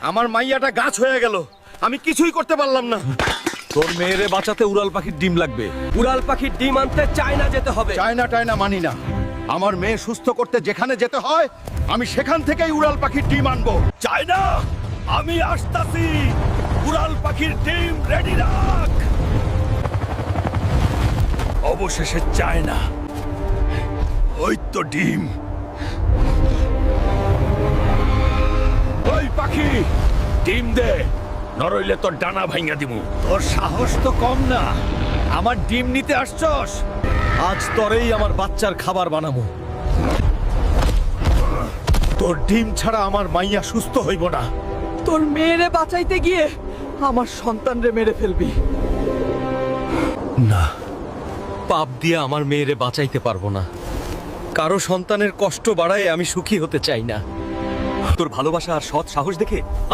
আমার মাইয়াটা গাছ হয়ে গেল, আমি কিছুই করতে পারলাম না। তোর মেয়েরে বাঁচাতে উড়াল পাখির ডিম লাগবে। উড়াল পাখির ডিম আনতে চায়না যেতে হবে। চায়না টায়না মানি না। আমার মেয়ে সুস্থ করতে যেখানে যেতে হয় আমি সেখান থেকেই উড়াল পাখির ডিম আনবো। চায়না, আমি আসতাছি। উড়াল পাখির ডিম রেডি রাখ। অবশেষে চায়না, ওই তো ডিম। ওই পাখি, ডিম দে, নরইলে তোর ডানা ভাঙা দিমু। তোর সাহস তো কম না, আমার ডিম নিতে আসছস। আজ তোরেই আমার বাচ্চার খাবার বানাবো। তোর ডিম ছাড়া আমার মাইয়া সুস্থ হইব না। তোর মেয়েরে বাঁচাইতে গিয়ে আমার সন্তানরে মেরে ফেলবি। না, পাপ দিয়ে আমার মেয়েরে বাঁচাইতে পারবো না। কারো সন্তানের কষ্ট বাড়ায় আমি সুখী হতে চাই না। তোর ভালোবাসা আর সৎ সাহস দেখে